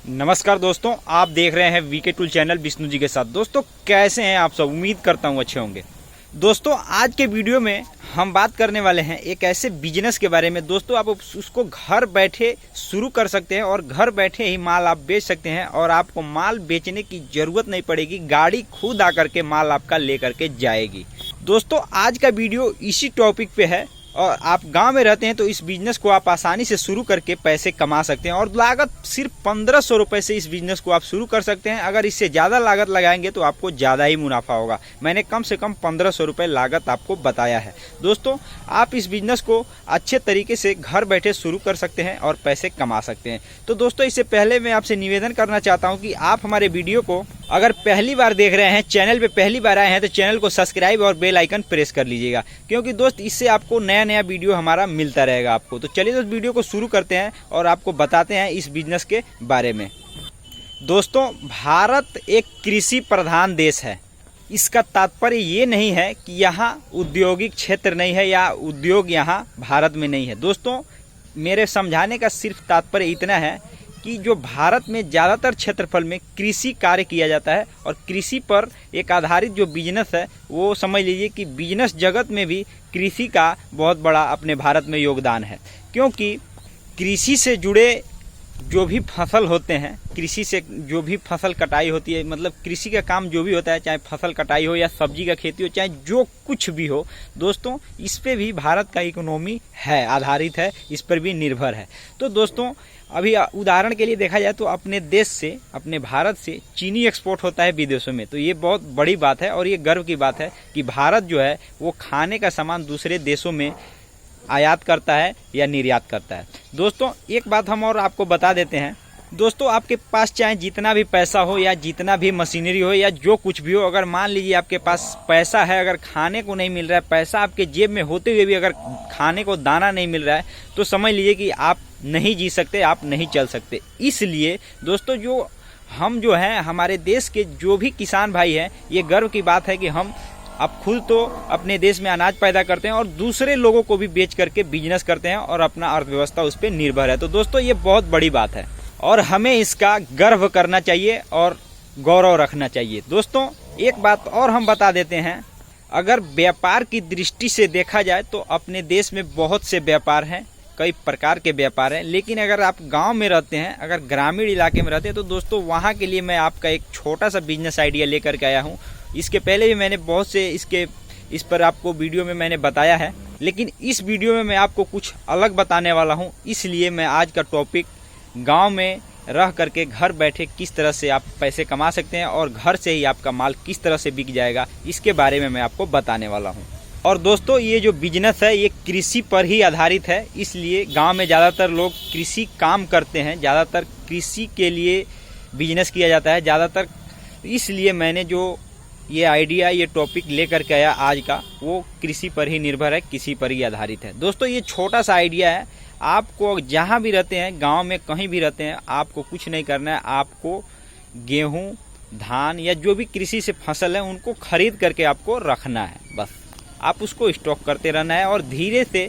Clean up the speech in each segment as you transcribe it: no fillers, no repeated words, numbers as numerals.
नमस्कार दोस्तों, आप देख रहे हैं VK tool channel Vishnu ji के साथ। दोस्तों कैसे हैं आप सब? उम्मीद करता हूं अच्छे होंगे। दोस्तों आज के वीडियो में हम बात करने वाले हैं एक ऐसे बिजनेस के बारे में। दोस्तों आप उसको घर बैठे शुरू कर सकते हैं और घर बैठे ही माल आप बेच सकते हैं और आपको माल बेचने की जरूरत नहीं पड़ेगी। गाड़ी खुद आकर के माल आपका लेकर के जाएगी। दोस्तों आज का वीडियो इसी टॉपिक पे है और आप गांव में रहते हैं तो इस बिजनेस को आप आसानी से शुरू करके पैसे कमा सकते हैं और लागत सिर्फ 1500 रुपए से इस बिजनेस को आप शुरू कर सकते हैं। अगर इससे ज़्यादा लागत लगाएंगे तो आपको ज़्यादा ही मुनाफा होगा। मैंने कम से कम 1500 रुपये लागत आपको बताया है। दोस्तों आप इस बिजनेस को अच्छे तरीके से घर बैठे शुरू कर सकते हैं और पैसे कमा सकते हैं। तो दोस्तों इससे पहले मैं आपसे निवेदन करना चाहता हूँ कि आप हमारे वीडियो को अगर पहली बार देख रहे हैं, चैनल पे पहली बार आए हैं तो चैनल को सब्सक्राइब और बेल आइकन प्रेस कर लीजिएगा, क्योंकि दोस्त इससे आपको नया वीडियो हमारा मिलता रहेगा आपको। तो चलिए दोस्त वीडियो को शुरू करते हैं और आपको बताते हैं इस बिजनेस के बारे में। दोस्तों भारत एक कृषि प्रधान देश है। इसका तात्पर्य ये नहीं है कि यहाँ औद्योगिक क्षेत्र नहीं है या उद्योग यहाँ भारत में नहीं है। दोस्तों मेरे समझाने का सिर्फ तात्पर्य इतना है कि जो भारत में ज़्यादातर क्षेत्रफल में कृषि कार्य किया जाता है और कृषि पर एक आधारित जो बिजनेस है वो समझ लीजिए कि बिजनेस जगत में भी कृषि का बहुत बड़ा अपने भारत में योगदान है। क्योंकि कृषि से जुड़े जो भी फसल होते हैं, कृषि से जो भी फसल कटाई होती है, मतलब कृषि का काम जो भी होता है, चाहे फसल कटाई हो या सब्जी का खेती हो, चाहे जो कुछ भी हो, दोस्तों इस पे भी भारत का इकोनॉमी है, आधारित है, इस पर भी निर्भर है। तो दोस्तों अभी उदाहरण के लिए देखा जाए तो अपने देश से, अपने भारत से चीनी एक्सपोर्ट होता है विदेशों में। तो ये बहुत बड़ी बात है और ये गर्व की बात है कि भारत जो है वो खाने का सामान दूसरे देशों में आयात करता है या निर्यात करता है। दोस्तों एक बात हम और आपको बता देते हैं। दोस्तों आपके पास चाहे जितना भी पैसा हो या जितना भी मशीनरी हो या जो कुछ भी हो, अगर मान लीजिए आपके पास पैसा है, अगर खाने को नहीं मिल रहा है, पैसा आपके जेब में होते हुए भी अगर खाने को दाना नहीं मिल रहा है, तो समझ लीजिए कि आप नहीं जी सकते, आप नहीं चल सकते। इसलिए दोस्तों जो है हमारे देश के जो भी किसान भाई हैं, ये गर्व की बात है कि हम अब खुद तो अपने देश में अनाज पैदा करते हैं और दूसरे लोगों को भी बेच करके बिजनेस करते हैं और अपना अर्थव्यवस्था उस पर निर्भर है। तो दोस्तों ये बहुत बड़ी बात है और हमें इसका गर्व करना चाहिए और गौरव रखना चाहिए। दोस्तों एक बात और हम बता देते हैं, अगर व्यापार की दृष्टि से देखा जाए तो अपने देश में बहुत से व्यापार हैं, कई प्रकार के व्यापार हैं। लेकिन अगर आप गांव में रहते हैं, अगर ग्रामीण इलाके में रहते हैं, तो दोस्तों वहां के लिए मैं आपका एक छोटा सा बिजनेस आइडिया लेकर के आया हूं। इसके पहले भी मैंने बहुत से इस पर आपको वीडियो में मैंने बताया है, लेकिन इस वीडियो में मैं आपको कुछ अलग बताने वाला हूं। इसलिए मैं आज का टॉपिक गांव में रह करके घर बैठे किस तरह से आप पैसे कमा सकते हैं और घर से ही आपका माल किस तरह से बिक जाएगा, इसके बारे में मैं आपको बताने वाला हूं। और दोस्तों ये जो बिजनेस है ये कृषि पर ही आधारित है, इसलिए गांव में ज़्यादातर लोग कृषि काम करते हैं, ज़्यादातर कृषि के लिए बिजनेस किया जाता है ज़्यादातर। इसलिए मैंने जो ये आइडिया, ये टॉपिक लेकर के आया आज का, वो कृषि पर ही निर्भर है, कृषि पर ही आधारित है। दोस्तों ये छोटा सा आइडिया है, आपको जहाँ भी रहते हैं, गांव में कहीं भी रहते हैं, आपको कुछ नहीं करना है। आपको गेहूँ, धान या जो भी कृषि से फसल है उनको खरीद करके आपको रखना है। बस आप उसको स्टॉक करते रहना है और धीरे से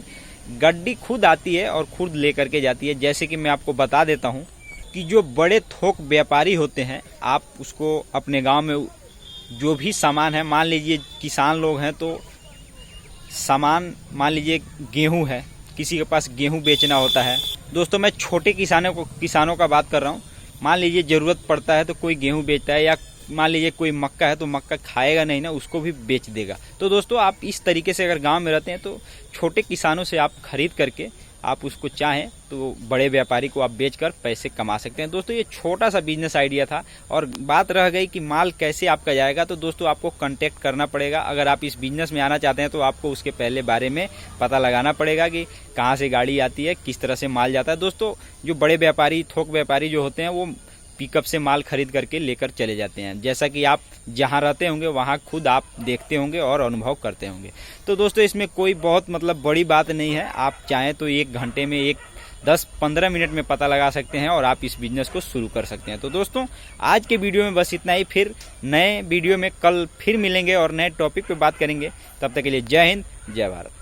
गड्डी खुद आती है और खुद लेकर के जाती है। जैसे कि मैं आपको बता देता हूँ कि जो बड़े थोक व्यापारी होते हैं, आप उसको अपने गाँव में जो भी सामान है, मान लीजिए किसान लोग हैं तो सामान, मान लीजिए गेहूं है, किसी के पास गेहूं बेचना होता है। दोस्तों मैं छोटे किसानों का बात कर रहा हूं। मान लीजिए ज़रूरत पड़ता है तो कोई गेहूं बेचता है, या मान लीजिए कोई मक्का है तो मक्का खाएगा नहीं ना, उसको भी बेच देगा। तो दोस्तों आप इस तरीके से अगर गांव में रहते हैं तो छोटे किसानों से आप खरीद करके आप उसको चाहें तो बड़े व्यापारी को आप बेचकर पैसे कमा सकते हैं। दोस्तों ये छोटा सा बिजनेस आइडिया था और बात रह गई कि माल कैसे आपका जाएगा। तो दोस्तों आपको कांटेक्ट करना पड़ेगा। अगर आप इस बिजनेस में आना चाहते हैं तो आपको उसके पहले बारे में पता लगाना पड़ेगा कि कहाँ से गाड़ी आती है, किस तरह से माल जाता है। दोस्तों जो बड़े व्यापारी, थोक व्यापारी जो होते हैं, वो पिकअप से माल खरीद करके लेकर चले जाते हैं, जैसा कि आप जहां रहते होंगे वहां खुद आप देखते होंगे और अनुभव करते होंगे। तो दोस्तों इसमें कोई बहुत बड़ी बात नहीं है। आप चाहें तो 1 घंटे में 10-15 मिनट में पता लगा सकते हैं और आप इस बिजनेस को शुरू कर सकते हैं। तो दोस्तों आज के वीडियो में बस इतना ही। फिर नए वीडियो में कल फिर मिलेंगे और नए टॉपिक पे बात करेंगे। तब तक के लिए जय हिंद, जय भारत।